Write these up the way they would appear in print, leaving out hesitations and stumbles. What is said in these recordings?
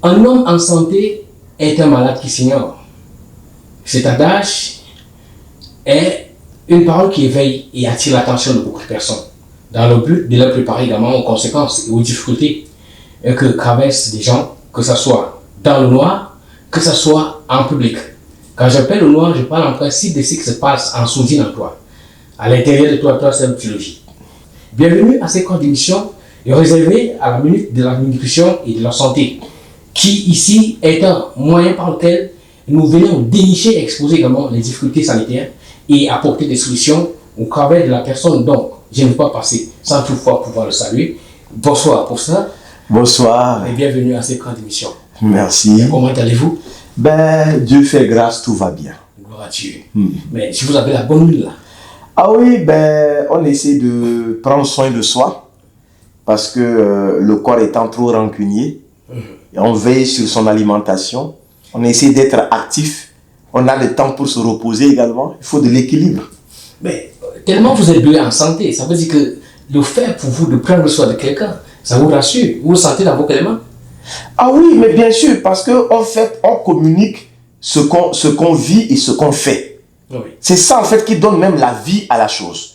Un homme en santé est un malade qui s'ignore. Cet adage est une parole qui éveille et attire l'attention de beaucoup de personnes, dans le but de les préparer également aux conséquences et aux difficultés que traversent des gens, que ce soit dans le noir, que ce soit en public. Quand j'appelle le noir, je parle en principe de ce qui se passe en sourdine en toi. À l'intérieur de toi, c'est une trilogie. Bienvenue à cette cours d'émission réservée à la minute de la nutrition et de la santé, qui ici est un moyen par lequel nous venons dénicher et exposer également les difficultés sanitaires et apporter des solutions au travers de la personne. Donc, je ne vais pas passer sans toutefois pouvoir le saluer. Bonsoir pour ça. Bonsoir. Et bienvenue à cette grande émission. Merci. Comment allez-vous? Ben, Dieu fait grâce, tout va bien. Gloire à Dieu. Mais si vous avez la bonne huile là. Ah oui, ben, on essaie de prendre soin de soi parce que le corps étant trop rancunier, et on veille sur son alimentation, on essaie d'être actif, on a le temps pour se reposer également, il faut de l'équilibre. Mais tellement vous êtes bien en santé, ça veut dire que le fait pour vous de prendre soin de quelqu'un, ça vous rassure, vous vous sentez dans vos éléments? Ah oui, mais bien sûr, parce qu'en fait, on communique ce qu'on vit et ce qu'on fait. Oui. C'est ça en fait qui donne même la vie à la chose.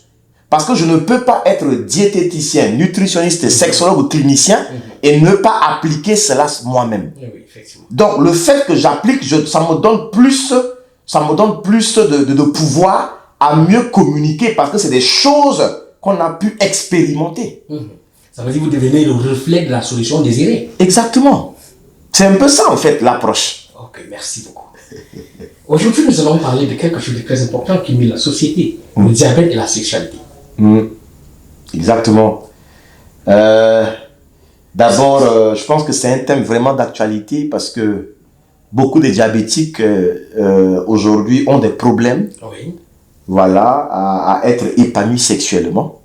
Parce que je ne peux pas être diététicien, nutritionniste, sexologue ou clinicien et ne pas appliquer cela moi-même. Oui, effectivement. Donc le fait que j'applique, ça me donne plus de pouvoir à mieux communiquer parce que c'est des choses qu'on a pu expérimenter. Ça veut dire que vous devenez le reflet de la solution désirée. Exactement. C'est un peu ça en fait l'approche. Ok, merci beaucoup. Aujourd'hui, nous allons parler de quelque chose de très important qui met la société, le diabète et la sexualité. Exactement. D'abord, je pense que c'est un thème vraiment d'actualité parce que beaucoup de diabétiques aujourd'hui ont des problèmes, Oui. voilà, à être épanouis sexuellement.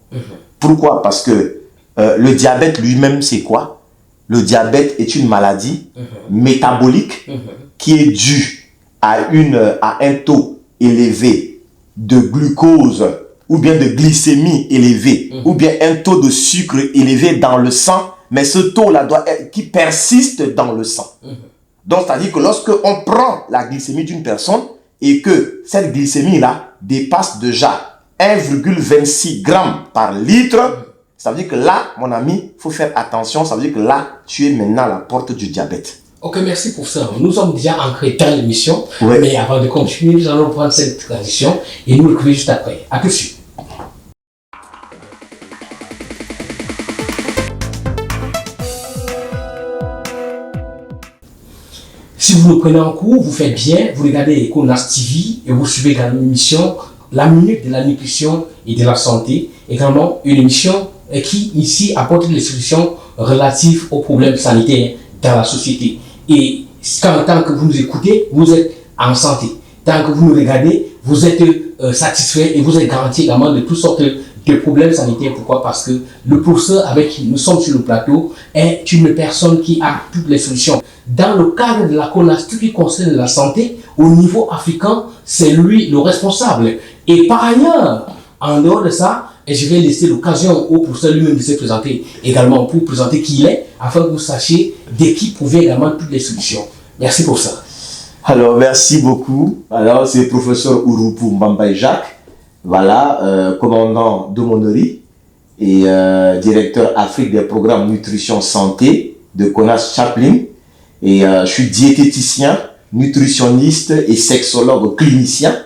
Pourquoi? Parce que le diabète lui-même, c'est quoi? Le diabète est une maladie métabolique qui est due à un taux élevé de glucose ou bien de glycémie élevée ou bien un taux de sucre élevé dans le sang, mais ce taux-là qui persiste dans le sang. Donc, c'est-à-dire que lorsque on prend la glycémie d'une personne et que cette glycémie-là dépasse déjà 1,26 grammes par litre, ça veut dire que là, mon ami, il faut faire attention, ça veut dire que là, tu es maintenant à la porte du diabète. Ok, merci pour ça. Nous sommes déjà ancrés dans l'émission, Ouais. mais avant de continuer, nous allons prendre cette transition et nous retrouver juste après. À tout de suite. Si vous nous prenez en cours, vous faites bien, vous regardez Econas TV et vous suivez également l'émission La Minute de la Nutrition et de la Santé, également une émission qui ici apporte des solutions relatives aux problèmes sanitaires dans la société. Et tant que vous nous écoutez, vous êtes en santé. Tant que vous nous regardez, vous êtes satisfait et vous êtes garanti également de toutes sortes de problèmes sanitaires. Pourquoi? Parce que le professeur avec qui nous sommes sur le plateau est une personne qui a toutes les solutions. Dans le cadre de la CONAS, tout ce qui concerne la santé, au niveau africain, c'est lui le responsable. Et par ailleurs, en dehors de ça, et je vais laisser l'occasion au professeur lui-même de se présenter également pour présenter qui il est, afin que vous sachiez de qui provient également toutes les solutions. Merci pour ça. Alors, merci beaucoup. Alors, c'est le professeur Ouroupou Mbambaye Jacques, voilà, commandant de Monori et directeur Afrique des programmes nutrition santé de CONAS Chaplin. Et je suis diététicien, nutritionniste et sexologue clinicien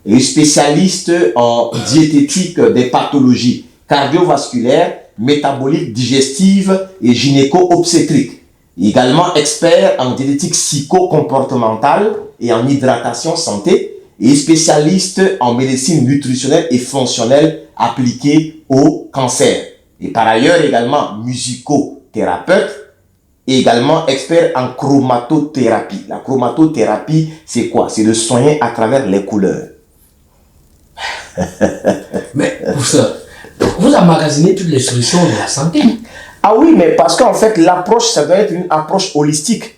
et spécialiste en diététique des pathologies cardiovasculaires, métaboliques, digestives et gynéco-obstétriques. Également expert en diététique psycho-comportementale et en hydratation santé et spécialiste en médecine nutritionnelle et fonctionnelle appliquée au cancer. Et par ailleurs également musicothérapeute et également expert en chromatothérapie. La chromatothérapie, c'est quoi? C'est de soigner à travers les couleurs. Mais pour ça, vous emmagasinez toutes les solutions de la santé. Ah oui, mais parce qu'en fait, l'approche, ça doit être une approche holistique.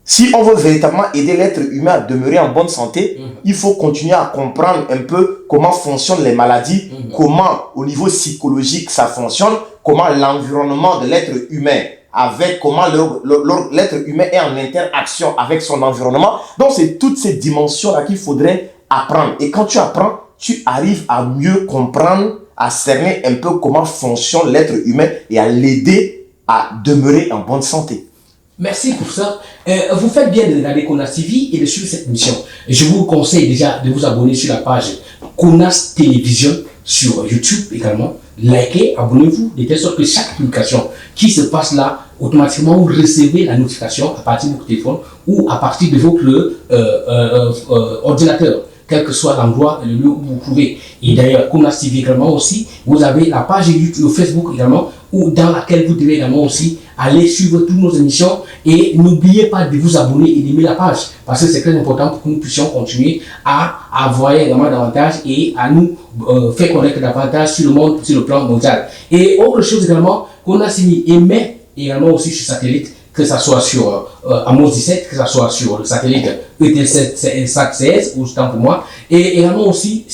Si on veut véritablement aider l'être humain à demeurer en bonne santé, il faut continuer à comprendre un peu comment fonctionnent les maladies, comment au niveau psychologique ça fonctionne, comment l'environnement de l'être humain avec comment l'être humain est en interaction avec son environnement. Donc, c'est toutes ces dimensions-là qu'il faudrait apprendre. Et quand tu apprends, tu arrives à mieux comprendre, à cerner un peu comment fonctionne l'être humain et à l'aider à demeurer en bonne santé. Merci pour ça. Vous faites bien de regarder Konas TV et de suivre cette émission. Je vous conseille déjà de vous abonner sur la page Konas Télévision sur YouTube également. Likez, abonnez-vous de telle sorte que chaque publication qui se passe là, automatiquement vous recevez la notification à partir de votre téléphone ou à partir de votre ordinateur, quel que soit l'endroit et le lieu où vous trouvez. Et d'ailleurs, Konas TV également aussi, vous avez la page YouTube, Facebook également, dans laquelle vous devez également aussi aller suivre toutes nos émissions et n'oubliez pas de vous abonner et d'aimer la page parce que c'est très important pour que nous puissions continuer à voyer également davantage et à nous faire connaître davantage sur le monde, sur le plan mondial. Et autre chose également, Konas TV émet également aussi sur satellite, que ce soit sur Amos 17, que ce soit sur le satellite ETL716 ou autant pour moi. Et également aussi,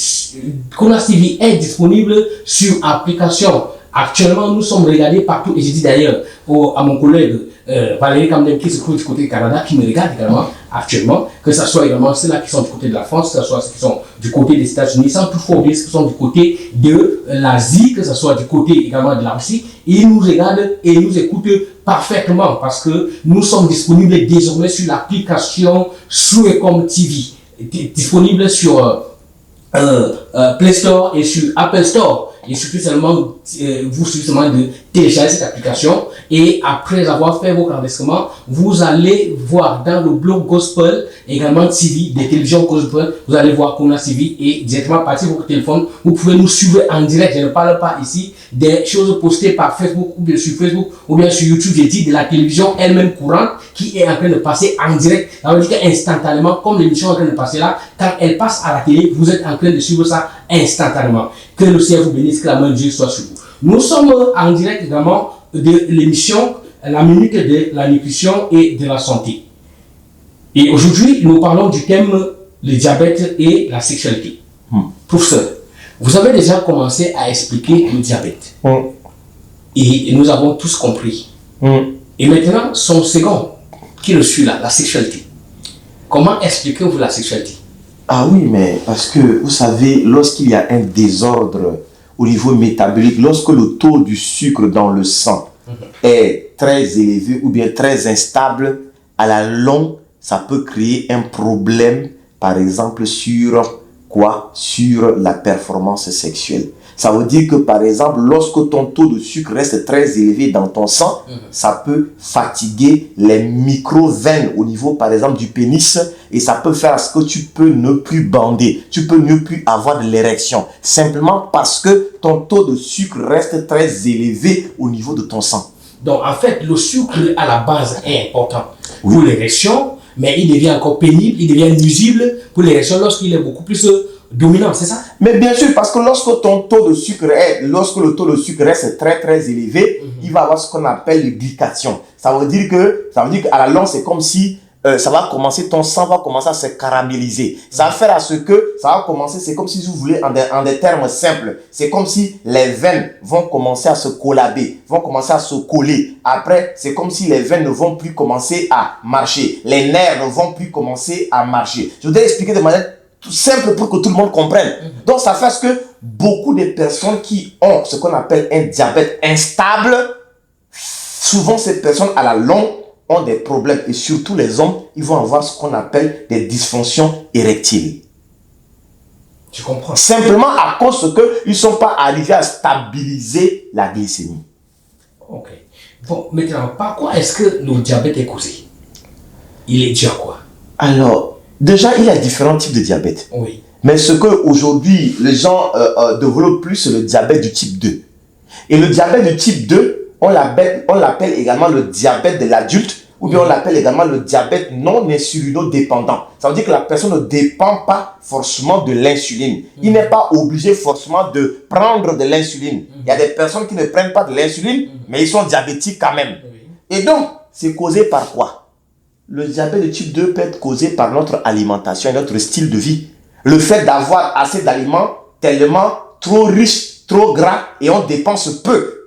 Konas TV est disponible sur application. Actuellement, nous sommes regardés partout, et j'ai dit d'ailleurs à mon collègue Valérie Camden qui se trouve du côté du Canada, qui me regarde également actuellement, que ce soit également ceux-là qui sont du côté de la France, que ce soit ceux qui sont du côté des États-Unis, sans toutefois oublier ceux qui sont du côté de l'Asie, que ce soit du côté également de la Russie. Ils nous regardent et nous écoutent parfaitement parce que nous sommes disponibles désormais sur l'application Suecom TV, disponible sur Play Store et sur Apple Store. Il suffit seulement, vous suffit seulement de télécharger cette application et après avoir fait vos enregistrements, vous allez voir dans le blog Gospel, également TV, des télévisions Gospel, vous allez voir Konas TV et directement à partir de votre téléphone, vous pouvez nous suivre en direct. Je ne parle pas ici des choses postées par Facebook ou bien sur Facebook ou bien sur YouTube. J'ai dit de la télévision elle-même courante qui est en train de passer en direct. Ça veut dire qu'instantanément, comme l'émission est en train de passer là, quand elle passe à la télé, vous êtes en train de suivre ça instantanément. Que le Seigneur vous bénisse, que la main de Dieu soit sur vous. Nous sommes en direct également de l'émission La Minute de la Nutrition et de la Santé. Et aujourd'hui, nous parlons du thème le diabète et la sexualité. Professeur, vous avez déjà commencé à expliquer le diabète. Et nous avons tous compris. Et maintenant, son second, qui le suit là, la sexualité. Comment expliquez-vous la sexualité? Ah oui, mais parce que, vous savez, lorsqu'il y a un désordre au niveau métabolique, lorsque le taux du sucre dans le sang est très élevé ou bien très instable, à la longue, ça peut créer un problème, par exemple, sur quoi? Sur la performance sexuelle. Ça veut dire que, par exemple, lorsque ton taux de sucre reste très élevé dans ton sang, ça peut fatiguer les micro-veines au niveau, par exemple, du pénis et ça peut faire à ce que tu peux ne plus bander, tu peux ne plus avoir de l'érection, simplement parce que ton taux de sucre reste très élevé au niveau de ton sang. Donc, en fait, le sucre à la base est important pour l'érection, mais il devient encore pénible, il devient nuisible pour l'érection lorsqu'il est beaucoup plus dominant, c'est ça? Mais bien sûr, parce que lorsque ton taux de sucre lorsque le taux de sucre reste très très élevé, il va avoir ce qu'on appelle une glycation. Ça veut dire qu'à la longue, c'est comme si ça va commencer, ton sang va commencer à se caraméliser. Ça va faire à ce que, ça va commencer, c'est comme si vous voulez, en des termes simples, c'est comme si les veines vont commencer à se collaber, vont commencer à se coller. Après, c'est comme si les veines ne vont plus commencer à marcher. Les nerfs ne vont plus commencer à marcher. Je voudrais expliquer de manière tout simple pour que tout le monde comprenne. Donc, ça fait ce que beaucoup de personnes qui ont ce qu'on appelle un diabète instable, souvent ces personnes à la longue ont des problèmes. Et surtout les hommes, ils vont avoir ce qu'on appelle des dysfonctions érectiles. Tu comprends? Simplement à cause qu'ils ne sont pas arrivés à stabiliser la glycémie. Ok. Bon, maintenant, par quoi est-ce que le diabète est causé? Il est dû à quoi? Alors, déjà, il y a différents types de diabète. Oui. Mais ce qu'aujourd'hui, les gens développent plus, c'est le diabète du type 2. Et le diabète du type 2, on l'appelle également le diabète de l'adulte, ou bien on l'appelle également le diabète non insulinodépendant. Ça veut dire que la personne ne dépend pas forcément de l'insuline. Il n'est pas obligé forcément de prendre de l'insuline. Il y a des personnes qui ne prennent pas de l'insuline, mais ils sont diabétiques quand même. Et donc, c'est causé par quoi? Le diabète de type 2 peut être causé par notre alimentation et notre style de vie. Le fait d'avoir assez d'aliments tellement trop riches, trop gras, et on dépense peu.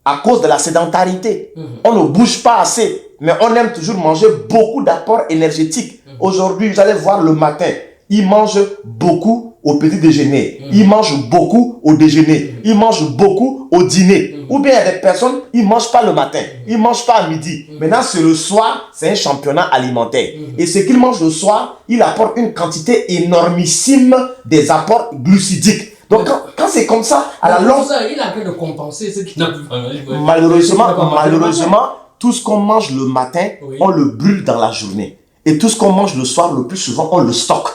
à cause de la sédentarité. On ne bouge pas assez, mais on aime toujours manger beaucoup d'apports énergétiques. Aujourd'hui, vous allez voir le matin, ils mangent beaucoup au petit déjeuner, ils mangent beaucoup au déjeuner, ils mangent beaucoup au dîner. Ou bien il y a des personnes, ils ne mangent pas le matin, ils ne mangent pas à midi. Maintenant, c'est le soir, c'est un championnat alimentaire. Et ce qu'ils mangent le soir, il apporte une quantité énormissime des apports glucidiques. Donc, quand c'est comme ça, à la longue... Il a en train de compenser ce qu'il n'a plus mangé. Malheureusement, tout ce qu'on mange le matin, on le brûle dans la journée. Et tout ce qu'on mange le soir, le plus souvent, on le stocke.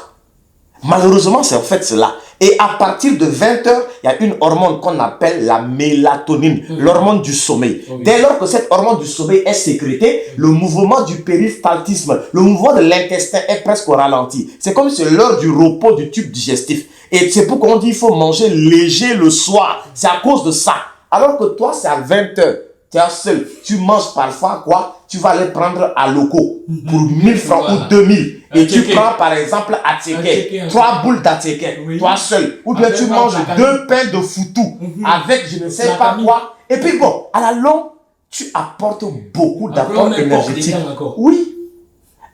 Malheureusement, c'est en fait cela. Et à partir de 20 h, il y a une hormone qu'on appelle la mélatonine, l'hormone du sommeil. Dès lors que cette hormone du sommeil est sécrétée, le mouvement du périphtaltisme, le mouvement de l'intestin est presque au ralenti. C'est comme si c'est l'heure du repos du tube digestif. Et c'est pourquoi on dit qu'il faut manger léger le soir. C'est à cause de ça. Alors que toi, c'est à 20 h. Tu es seul. Tu manges parfois quoi? Tu vas aller prendre à loco pour 1000 francs ou 2000. Et tu prends par exemple attiéké, 3 boules d'attiéké, toi seul. Ou bien tu manges 2 pains de foutou avec je ne sais pas quoi. Et puis bon, à la longue, tu apportes beaucoup d'apports énergétiques. Oui.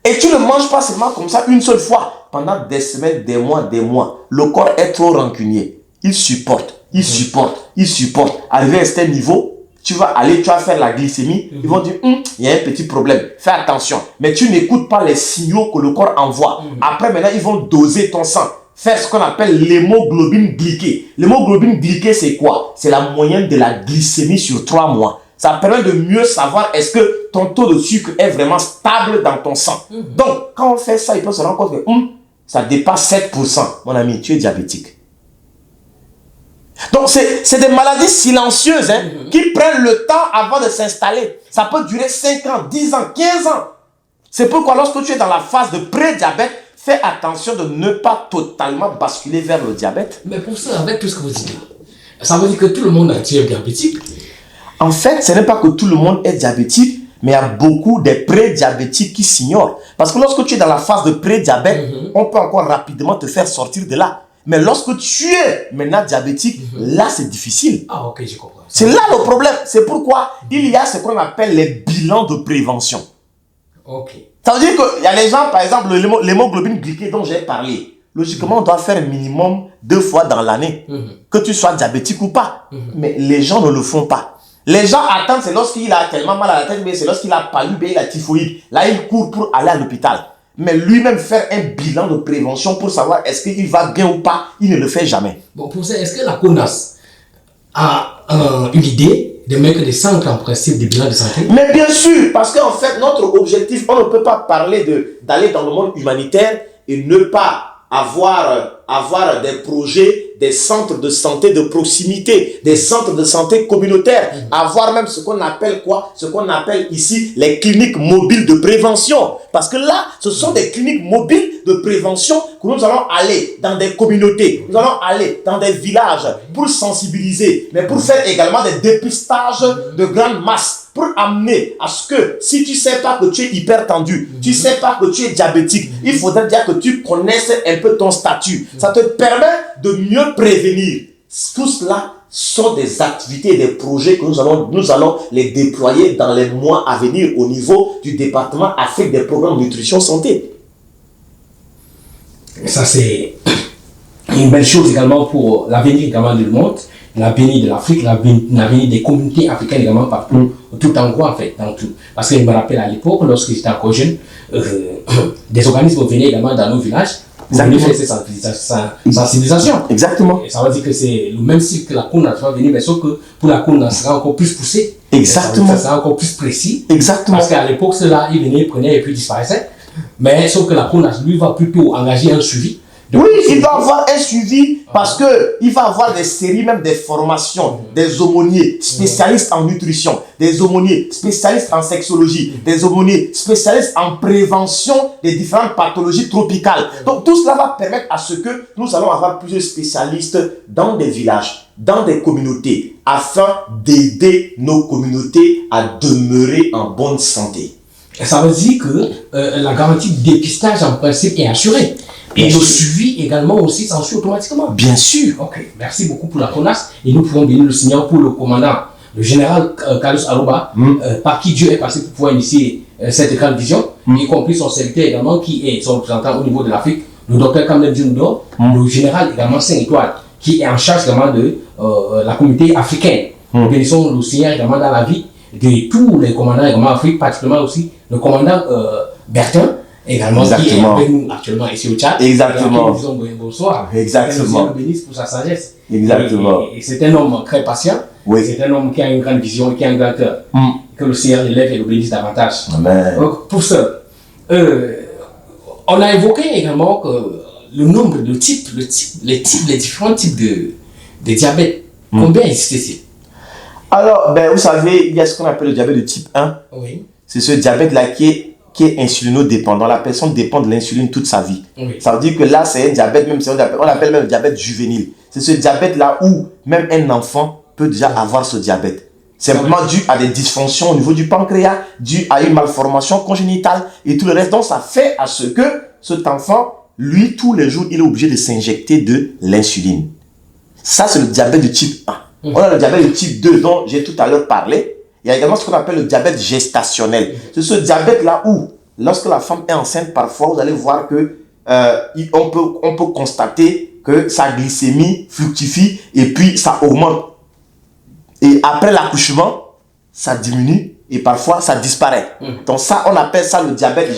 Et tu ne manges pas seulement comme ça une seule fois. Pendant des semaines, des mois. Le corps est trop rancunier. Il supporte. Arrivé à un certain niveau, tu vas faire la glycémie, ils vont dire, il y a un petit problème, fais attention. Mais tu n'écoutes pas les signaux que le corps envoie. Après, maintenant, ils vont doser ton sang, faire ce qu'on appelle l'hémoglobine glyquée. L'hémoglobine glyquée, c'est quoi? C'est la moyenne de la glycémie sur 3 mois. Ça permet de mieux savoir est-ce que ton taux de sucre est vraiment stable dans ton sang. Donc, quand on fait ça, il peut se rendre compte que ça dépasse 7%. Mon ami, tu es diabétique. Donc, c'est des maladies silencieuses qui prennent le temps avant de s'installer. Ça peut durer 5 ans, 10 ans, 15 ans. C'est pourquoi lorsque tu es dans la phase de pré-diabète, fais attention de ne pas totalement basculer vers le diabète. Mais pour ça, avec tout ce que vous dites, ça veut dire que tout le monde entier est diabétique? En fait, ce n'est pas que tout le monde est diabétique, mais il y a beaucoup de pré-diabétiques qui s'ignorent. Parce que lorsque tu es dans la phase de pré-diabète, on peut encore rapidement te faire sortir de là. Mais lorsque tu es maintenant diabétique, là c'est difficile. Ah ok, je comprends. C'est là le problème. C'est pourquoi il y a ce qu'on appelle les bilans de prévention. Ok. Ça veut dire qu'il y a les gens, par exemple, l'hémoglobine glyquée dont j'ai parlé. Logiquement, on doit faire un minimum 2 fois dans l'année. Que tu sois diabétique ou pas. Mais les gens ne le font pas. Les gens attendent, c'est lorsqu'il a tellement mal à la tête, mais c'est lorsqu'il a palu, il a typhoïde. Là, il court pour aller à l'hôpital. Mais lui-même faire un bilan de prévention pour savoir est-ce qu'il va bien ou pas, il ne le fait jamais. Bon, pour ça, est-ce que la CONAS a une idée de mettre des centres en principe de bilan de santé? Mais bien sûr, parce qu'en fait, notre objectif, on ne peut pas parler d'aller dans le monde humanitaire et ne pas avoir des projets, des centres de santé de proximité, des centres de santé communautaires, avoir même ce qu'on appelle quoi? Ce qu'on appelle ici les cliniques mobiles de prévention. Parce que là, ce sont des cliniques mobiles de prévention que nous allons aller dans des communautés, nous allons aller dans des villages pour sensibiliser, mais pour faire également des dépistages de grande masse. Pour amener à ce que, si tu ne sais pas que tu es hypertendu, tu ne sais pas que tu es diabétique, il faudrait dire que tu connaisses un peu ton statut. Ça te permet de mieux prévenir. Tout cela sont des activités et des projets que nous allons les déployer dans les mois à venir au niveau du département Afrique des programmes de nutrition santé. Ça, c'est une belle chose également pour l'avenir également du monde, l'avenir de l'Afrique, l'avenir des communautés africaines également partout, tout en quoi en fait, dans tout. Parce que je me rappelle à l'époque, lorsque j'étais encore jeune, des organismes venaient également dans nos villages pour venir faire ces sensibilisations. Exactement. Et ça veut dire que c'est le même cycle que la CONAS va venir, mais sauf que pour la CONAS, ça sera encore plus poussé. Exactement. Ça sera encore plus précis. Exactement. Parce qu'à l'époque, ceux-là, ils venaient, ils prenaient et puis disparaissaient. Mais sauf que la CONAS, lui, va plutôt engager un suivi. Oui, il va avoir un suivi parce qu'il va avoir des séries, même des formations, des aumôniers spécialistes en nutrition, des aumôniers spécialistes en sexologie, des aumôniers spécialistes en prévention des différentes pathologies tropicales. Donc tout cela va permettre à ce que nous allons avoir plusieurs spécialistes dans des villages, dans des communautés, afin d'aider nos communautés à demeurer en bonne santé. Ça veut dire que la garantie de dépistage en principe est assurée. Et le suivi également aussi s'ensuit automatiquement. Bien sûr. Ok, merci beaucoup pour la CONAS. Et nous pouvons donner le signal pour le commandant le général Carlos Aruba, par qui Dieu est passé pour pouvoir initier cette grande vision, y compris son serviteur également, qui est son représentant au niveau de l'Afrique, le docteur Kamel Djoundo, le général également 5 étoiles, qui est en charge également de la communauté africaine. Nous bénissons le Seigneur également dans la vie de tous les commandants également Afrique, particulièrement aussi le commandant Bertin, également, qui est avec nous actuellement ici au Tchad. Exactement. Nous disons bonsoir. Exactement. Que Dieu le bénisse pour sa sagesse. Exactement. Et c'est un homme très patient. Oui. C'est un homme qui a une grande vision, qui a un grand cœur. Que le Seigneur l'élève et le bénisse davantage. Amen. Donc, pour ça, on a évoqué également que le nombre de types, les différents types de diabète. Combien existent-ils? Alors, vous savez, il y a ce qu'on appelle le diabète de type 1. Oui. C'est ce diabète-là qui est insulinodépendant. La personne dépend de l'insuline toute sa vie. Oui. Ça veut dire que là, c'est un diabète, même si on l'appelle même le diabète juvénile. C'est ce diabète-là où même un enfant peut déjà avoir ce diabète. C'est simplement dû à des dysfonctions au niveau du pancréas, dû à une malformation congénitale et tout le reste. Donc, ça fait à ce que cet enfant, lui, tous les jours, il est obligé de s'injecter de l'insuline. Ça, c'est le diabète de type 1. On a le diabète de type 2 dont j'ai tout à l'heure parlé. Il y a également ce qu'on appelle le diabète gestationnel. C'est ce diabète-là où, lorsque la femme est enceinte, parfois, vous allez voir que on peut constater que sa glycémie fluctue et puis ça augmente. Et après l'accouchement, ça diminue et parfois ça disparaît. Donc ça, on appelle ça le diabète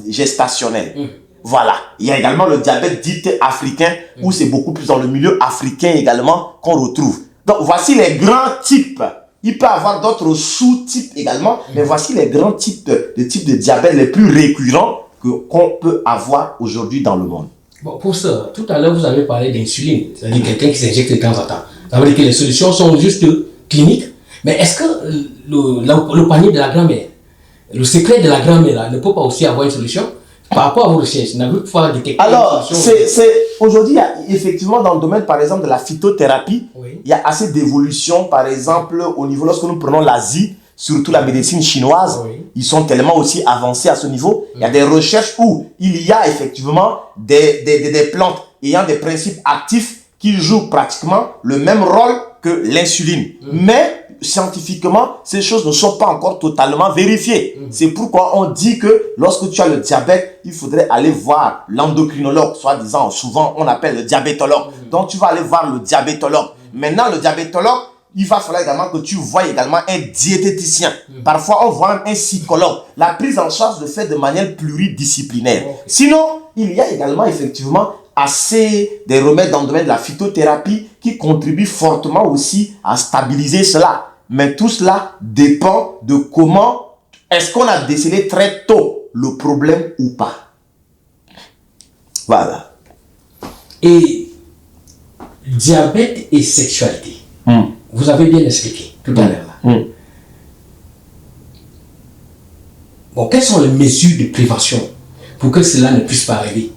gestationnel. Voilà. Il y a également le diabète dit africain où c'est beaucoup plus dans le milieu africain également qu'on retrouve. Donc voici les grands types. Il peut y avoir d'autres sous-types également, mais voici les grands types de diabète les plus récurrents qu'on peut avoir aujourd'hui dans le monde. Bon, pour ça, tout à l'heure, vous avez parlé d'insuline, c'est-à-dire quelqu'un qui s'injecte de temps en temps. Ça veut dire que les solutions sont juste cliniques, mais est-ce que le panier de la grand-mère, le secret de la grand-mère ne peut pas aussi avoir une solution? Par rapport à vos recherches, n'avez-vous pas détecté alors, aujourd'hui, il y a effectivement dans le domaine, par exemple, de la phytothérapie, il y a assez d'évolution, par exemple, au niveau, lorsque nous prenons l'Asie, surtout la médecine chinoise, ils sont tellement aussi avancés à ce niveau. Il y a des recherches où il y a effectivement des plantes ayant des principes actifs qui jouent pratiquement le même rôle que l'insuline. Mais scientifiquement, ces choses ne sont pas encore totalement vérifiées. C'est pourquoi on dit que lorsque tu as le diabète, il faudrait aller voir l'endocrinologue, soi-disant, souvent on appelle le diabétologue. Donc tu vas aller voir le diabétologue. Maintenant, le diabétologue, il va falloir également que tu voies également un diététicien. Parfois, on voit même un psychologue. La prise en charge se fait de manière pluridisciplinaire. Sinon, il y a également effectivement assez des remèdes dans le domaine de la phytothérapie qui contribuent fortement aussi à stabiliser cela. Mais tout cela dépend de comment est-ce qu'on a décelé très tôt le problème ou pas. Voilà. Et diabète et sexualité. Vous avez bien expliqué tout à l'heure. Bon, quelles sont les mesures de prévention pour que cela ne puisse pas arriver?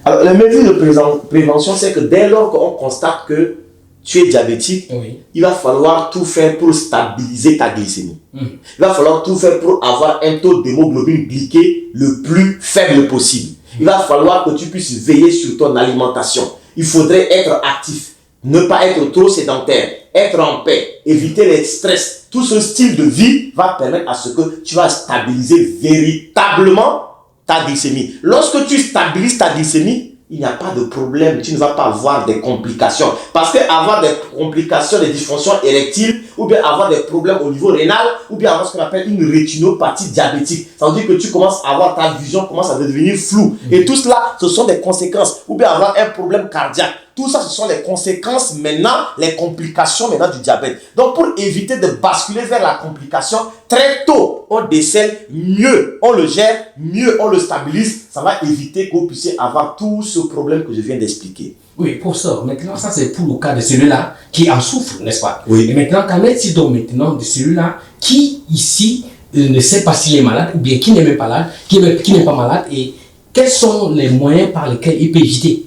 Alors, les mesures de prévention, c'est que dès lors qu'on constate que tu es diabétique, il va falloir tout faire pour stabiliser ta glycémie. Il va falloir tout faire pour avoir un taux d'hémoglobine glyquée le plus faible possible. Il va falloir que tu puisses veiller sur ton alimentation. Il faudrait être actif, ne pas être trop sédentaire, être en paix, éviter les stress. Tout ce style de vie va permettre à ce que tu vas stabiliser véritablement ta glycémie. Lorsque tu stabilises ta glycémie, il n'y a pas de problème, tu ne vas pas avoir des complications. Parce que avoir des complications, des dysfonctions érectiles, ou bien avoir des problèmes au niveau rénal, ou bien avoir ce qu'on appelle une rétinopathie diabétique. Ça veut dire que tu commences à avoir ta vision, commence à devenir floue. Et tout cela, ce sont des conséquences. Ou bien avoir un problème cardiaque. Tout ça, ce sont les conséquences maintenant, les complications maintenant du diabète. Donc, pour éviter de basculer vers la complication, très tôt, on décèle, mieux on le gère, mieux on le stabilise. Ça va éviter que vous puissiez avoir tout ce problème que je viens d'expliquer. Oui, pour ça, maintenant, ça c'est pour le cas de celui-là qui en souffre, n'est-ce pas? Oui. Et maintenant, qu'en est-il donc maintenant de celui-là qui, ici, ne sait pas s'il est malade, ou bien qui n'est même pas malade, qui n'est pas malade, et quels sont les moyens par lesquels il peut éviter?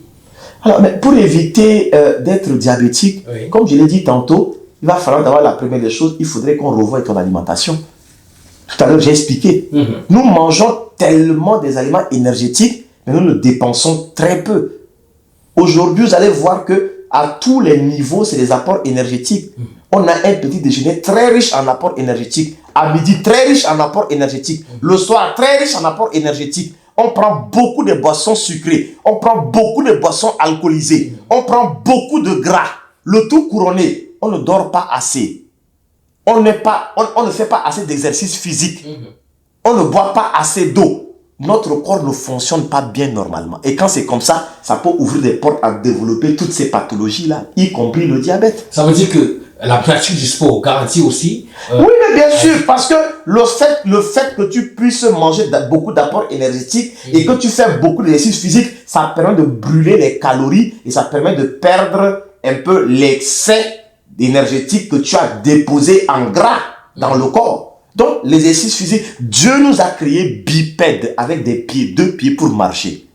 Alors, mais pour éviter d'être diabétique, comme je l'ai dit tantôt, il va falloir d'abord la première des choses, il faudrait qu'on revoie ton alimentation. Tout à l'heure, j'ai expliqué. Nous mangeons tellement des aliments énergétiques, mais nous ne dépensons très peu. Aujourd'hui, vous allez voir que à tous les niveaux, c'est des apports énergétiques. on a un petit déjeuner très riche en apport énergétique. À midi, très riche en apport énergétique. Le soir, très riche en apport énergétique. On prend beaucoup de boissons sucrées. On prend beaucoup de boissons alcoolisées. On prend beaucoup de gras. Le tout couronné, on ne dort pas assez. On ne fait pas assez d'exercice physique. On ne boit pas assez d'eau. Notre corps ne fonctionne pas bien normalement. Et quand c'est comme ça, ça peut ouvrir des portes à développer toutes ces pathologies-là, y compris le diabète. Ça veut dire que la pratique du sport garantit aussi... Oui, mais bien sûr, parce que le fait que tu puisses manger beaucoup d'apports énergétiques et que tu fais beaucoup d'exercices physiques, ça permet de brûler les calories et ça permet de perdre un peu l'excès énergétique que tu as déposé en gras dans le corps. Donc, l'exercice physique, Dieu nous a créé bipèdes avec des pieds, 2 pieds pour marcher.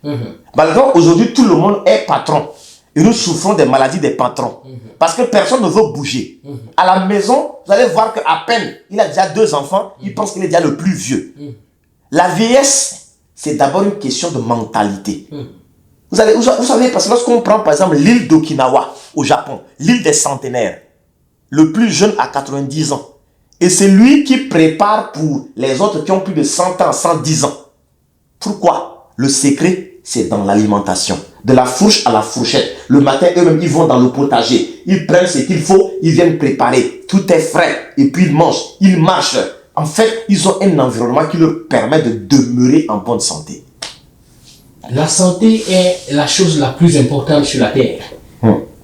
Malgré aujourd'hui, tout le monde est patron. Et nous souffrons des maladies des patrons. Parce que personne ne veut bouger. À la maison, vous allez voir qu'à peine, il a déjà 2 enfants, il pense qu'il est déjà le plus vieux. La vieillesse, c'est d'abord une question de mentalité. Vous savez, parce que lorsqu'on prend par exemple l'île d'Okinawa, au Japon, l'île des centenaires, le plus jeune a 90 ans. Et c'est lui qui prépare pour les autres qui ont plus de 100 ans, 110 ans. Pourquoi? Le secret, c'est dans l'alimentation. De la fourche à la fourchette. Le matin, eux-mêmes, ils vont dans le potager. Ils prennent ce qu'il faut, ils viennent préparer. Tout est frais. Et puis ils mangent, ils marchent. En fait, ils ont un environnement qui leur permet de demeurer en bonne santé. La santé est la chose la plus importante sur la terre.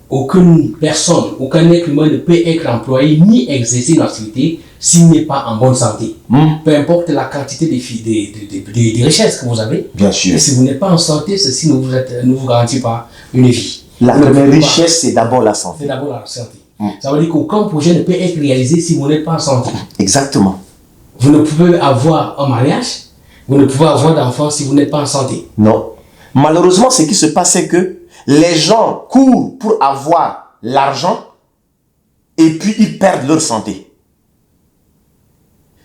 Aucune personne, aucun être humain ne peut être employé ni exercer une activité s'il n'est pas en bonne santé. Peu importe la quantité de richesses que vous avez. Bien sûr. Et si vous n'êtes pas en santé, ceci ne vous garantit pas une vie. La première richesse, c'est d'abord la santé. C'est d'abord la santé. Ça veut dire qu'aucun projet ne peut être réalisé si vous n'êtes pas en santé. Exactement. Vous ne pouvez avoir un mariage, vous ne pouvez avoir d'enfants si vous n'êtes pas en santé. Non. Malheureusement, ce qui se passe, c'est que les gens courent pour avoir l'argent et puis ils perdent leur santé.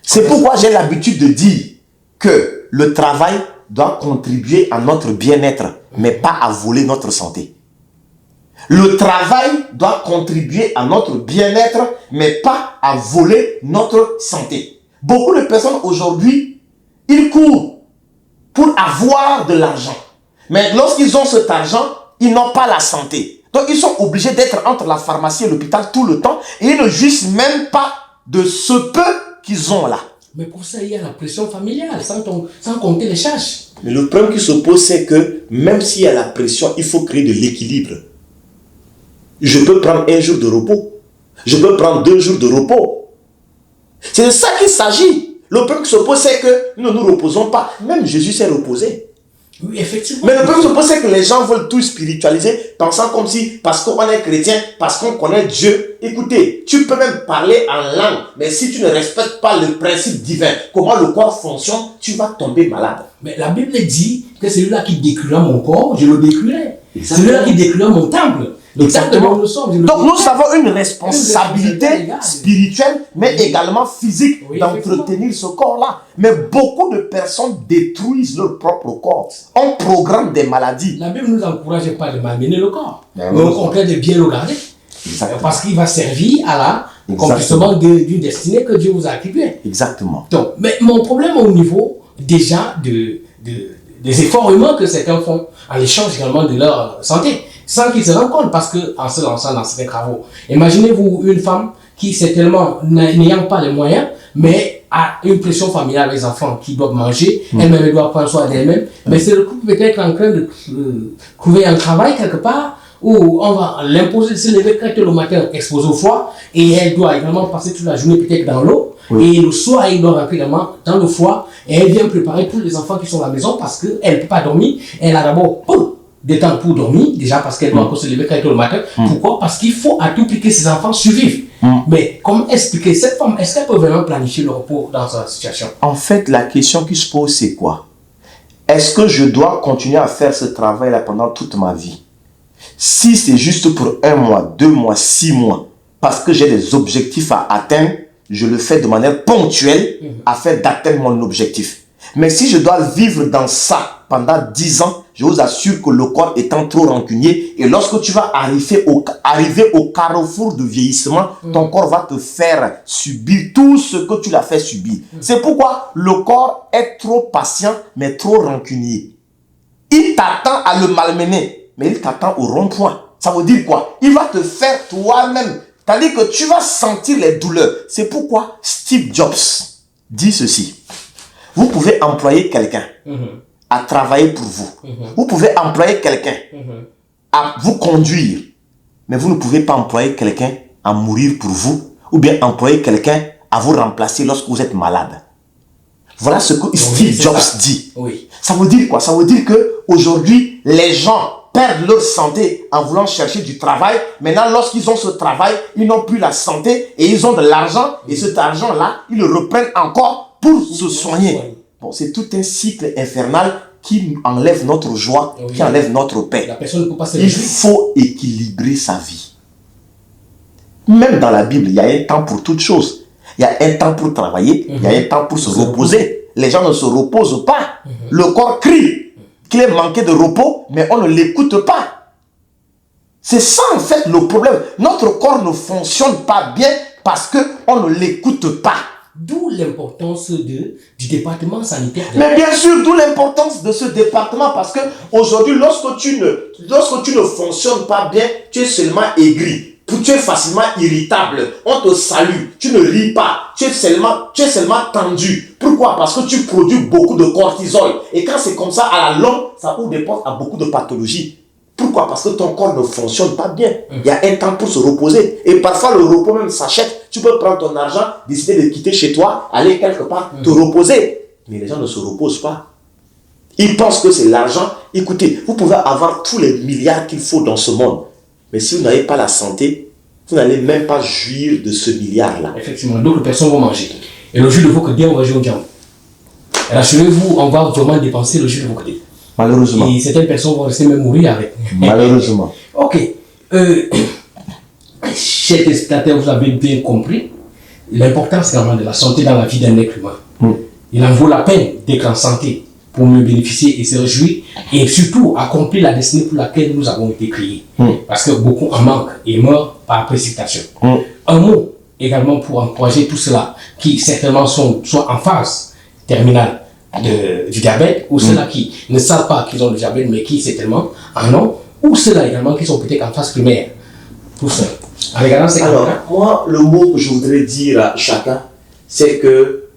C'est pourquoi j'ai l'habitude de dire que le travail doit contribuer à notre bien-être, mais pas à voler notre santé. Le travail doit contribuer à notre bien-être, mais pas à voler notre santé. Beaucoup de personnes aujourd'hui, ils courent pour avoir de l'argent. Mais lorsqu'ils ont cet argent, ils n'ont pas la santé. Donc, ils sont obligés d'être entre la pharmacie et l'hôpital tout le temps. Et ils ne jouissent même pas de ce peu qu'ils ont là. Mais pour ça, il y a la pression familiale, sans compter les charges. Mais le problème qui se pose, c'est que même s'il y a la pression, il faut créer de l'équilibre. Je peux prendre 1 jour de repos. Je peux prendre 2 jours de repos. C'est de ça qu'il s'agit. Le problème qui se pose, c'est que nous ne nous reposons pas. Même Jésus s'est reposé. Oui, effectivement. Mais le problème qui se pose, c'est que les gens veulent tout spiritualiser, pensant comme si, parce qu'on est chrétien, parce qu'on connaît Dieu. Écoutez, tu peux même parler en langue, mais si tu ne respectes pas le principe divin, comment le corps fonctionne, tu vas tomber malade. Mais la Bible dit que celui-là qui détruira mon corps, je le détruirai. Celui-là qui détruira mon temple. Exactement. Donc nous avons une responsabilité spirituelle, mais également physique, d'entretenir ce corps-là. Mais beaucoup de personnes détruisent leur propre corps. On programme des maladies. La Bible ne nous encourage pas de malmener le corps, mais au contraire de bien le garder. Exactement. Parce qu'il va servir à l'accomplissement d'une destinée que Dieu vous a attribuée. Exactement. Donc, mais mon problème au niveau déjà des efforts humains que certains font en échange également de leur santé, sans qu'ils se rendent compte, parce qu'en se lançant dans ces travaux, imaginez-vous une femme qui, certainement, n'ayant pas les moyens, mais a une pression familiale avec les enfants qui doivent manger, elle-même doit prendre soin d'elle-même, mais c'est le couple peut-être en train de trouver un travail quelque part où on va l'imposer de se lever très tôt le matin, exposé au froid, et elle doit également passer toute la journée peut-être dans l'eau, et le soir, elle doit rentrer également dans le froid, et elle vient préparer tous les enfants qui sont à la maison parce qu'elle ne peut pas dormir, elle a d'abord des temps pour dormir, déjà parce qu'elle doit se lever très tôt le matin. Pourquoi? Parce qu'il faut à tout prix que ses enfants survivent. Mais comment expliquer cette femme? Est-ce qu'elle peut vraiment planifier le repos dans sa situation? En fait, la question qui se pose, c'est quoi? Est-ce que je dois continuer à faire ce travail-là pendant toute ma vie? Si c'est juste pour 1 mois, 2 mois, 6 mois, parce que j'ai des objectifs à atteindre, je le fais de manière ponctuelle afin d'atteindre mon objectif. Mais si je dois vivre dans ça pendant 10 ans, je vous assure que le corps étant trop rancunier, et lorsque tu vas arriver au carrefour de vieillissement, ton corps va te faire subir tout ce que tu l'as fait subir. C'est pourquoi le corps est trop patient, mais trop rancunier. Il t'attend à le malmener, mais il t'attend au rond-point. Ça veut dire quoi? Il va te faire toi-même. C'est-à-dire que tu vas sentir les douleurs. C'est pourquoi Steve Jobs dit ceci. Vous pouvez employer quelqu'un à travailler pour vous. Vous pouvez employer quelqu'un à vous conduire. Mais vous ne pouvez pas employer quelqu'un à mourir pour vous, ou bien employer quelqu'un à vous remplacer lorsque vous êtes malade. Voilà ce que Steve Jobs dit. Oui. Ça veut dire quoi? Ça veut dire qu'aujourd'hui, les gens perdent leur santé en voulant chercher du travail. Maintenant, lorsqu'ils ont ce travail, ils n'ont plus la santé et ils ont de l'argent. Et cet argent-là, ils le reprennent encore pour se soigner. Bon, c'est tout un cycle infernal qui enlève notre joie, qui enlève notre paix. La personne ne peut pas se Il faut équilibrer sa vie. Même dans la Bible, il y a un temps pour toute chose. Il y a un temps pour travailler, il y a un temps pour se reposer. Les gens ne se reposent pas. Le corps crie qu'il est manqué de repos, mais on ne l'écoute pas. C'est ça en fait le problème. Notre corps ne fonctionne pas bien parce qu'on ne l'écoute pas. D'où l'importance du département sanitaire. Mais bien sûr, d'où l'importance de ce département, parce que aujourd'hui, lorsque tu ne fonctionnes pas bien, tu es seulement aigri. Tu es facilement irritable, on te salue, tu ne ris pas, tu es seulement tendu. Pourquoi? Parce que tu produis beaucoup de cortisol. Et quand c'est comme ça, à la longue, ça ouvre des portes à beaucoup de pathologies. Pourquoi? Parce que ton corps ne fonctionne pas bien. Il y a un temps pour se reposer. Et parfois, le repos même s'achète. Tu peux prendre ton argent, décider de quitter chez toi, aller quelque part, te reposer. Mais les gens ne se reposent pas. Ils pensent que c'est l'argent. Écoutez, vous pouvez avoir tous les milliards qu'il faut dans ce monde. Mais si vous n'avez pas la santé, vous n'allez même pas jouir de ce milliard-là. Effectivement, d'autres personnes vont manger. Et le jus de vos côtés, on va jouer au diable. Rassurez-vous, on va vraiment dépenser le jus de vos côtés. Malheureusement. Et certaines personnes vont rester même mourir avec. Malheureusement. Ok. Chers téléspectateurs, vous avez bien compris l'importance vraiment de la santé dans la vie d'un être humain. Il en vaut la peine d'être en santé pour mieux bénéficier et se réjouir, et surtout accomplir la destinée pour laquelle nous avons été créés. Parce que beaucoup en manquent et meurent par précipitation. Un mot également pour encourager tous ceux-là qui certainement sont soit en phase terminale du diabète, ou ceux-là qui ne savent pas qu'ils ont le diabète, mais qui certainement en ont, ou ceux-là également qui sont peut-être en phase primaire. Tout ça. Alors, moi, le mot que je voudrais dire à chacun, c'est que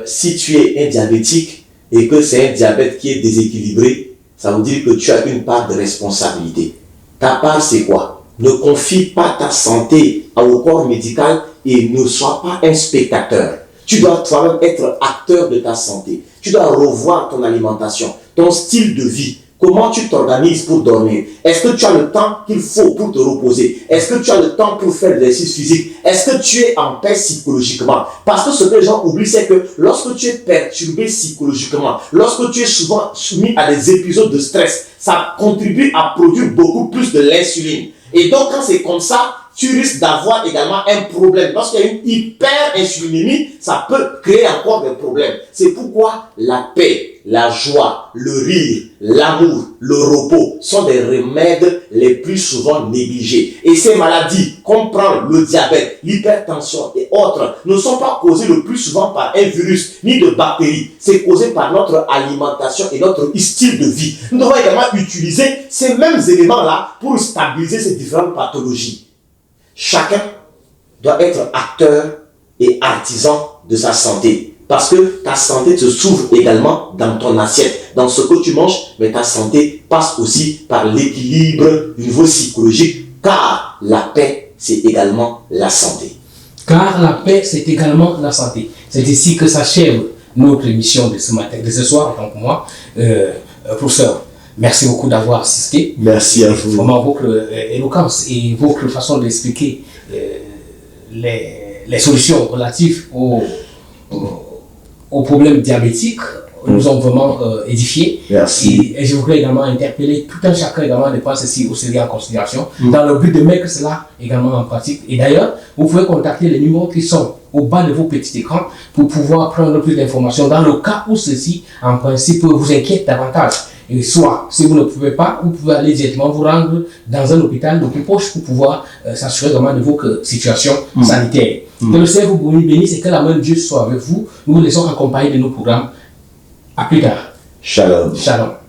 si tu es un diabétique, et que c'est un diabète qui est déséquilibré, ça veut dire que tu as une part de responsabilité. Ta part, c'est quoi? Ne confie pas ta santé au corps médical et ne sois pas un spectateur. Tu dois toi-même être acteur de ta santé. Tu dois revoir ton alimentation, ton style de vie. Comment tu t'organises pour dormir? Est-ce que tu as le temps qu'il faut pour te reposer? Est-ce que tu as le temps pour faire de l'exercice physique? Est-ce que tu es en paix psychologiquement? Parce que ce que les gens oublient, c'est que lorsque tu es perturbé psychologiquement, lorsque tu es souvent soumis à des épisodes de stress, ça contribue à produire beaucoup plus de l'insuline. Et donc, quand c'est comme ça, tu risques d'avoir également un problème. Lorsqu'il y a une hyper-insulinémie, ça peut créer encore des problèmes. C'est pourquoi la paix, la joie, le rire, l'amour, le repos sont des remèdes les plus souvent négligés. Et ces maladies, comme prendre le diabète, l'hypertension et autres, ne sont pas causées le plus souvent par un virus ni de bactéries. C'est causé par notre alimentation et notre style de vie. Nous devons également utiliser ces mêmes éléments-là pour stabiliser ces différentes pathologies. Chacun doit être acteur et artisan de sa santé. Parce que ta santé se trouve également dans ton assiette, dans ce que tu manges, mais ta santé passe aussi par l'équilibre du niveau psychologique, car la paix, c'est également la santé. Car la paix, c'est également la santé. C'est ici que s'achève notre émission de ce matin, de ce soir, donc moi, professeur. Merci beaucoup d'avoir assisté. Merci à vous. Vraiment, votre éloquence et votre façon d'expliquer les solutions relatives aux problèmes diabétiques nous ont vraiment édifiés. Merci. Et je voudrais également interpeller tout un chacun également de prendre ceci au sérieux en considération dans le but de mettre cela également en pratique. Et d'ailleurs, vous pouvez contacter les numéros qui sont au bas de vos petits écrans pour pouvoir prendre plus d'informations dans le cas où ceci, en principe, vous inquiète davantage. Et soit, si vous ne pouvez pas, vous pouvez aller directement vous rendre dans un hôpital de plus proche pour pouvoir s'assurer vraiment de vos situations sanitaires. Que le Seigneur vous bénisse et que la main de Dieu soit avec vous. Nous vous laissons accompagner de nos programmes. À plus tard. Shalom. Shalom.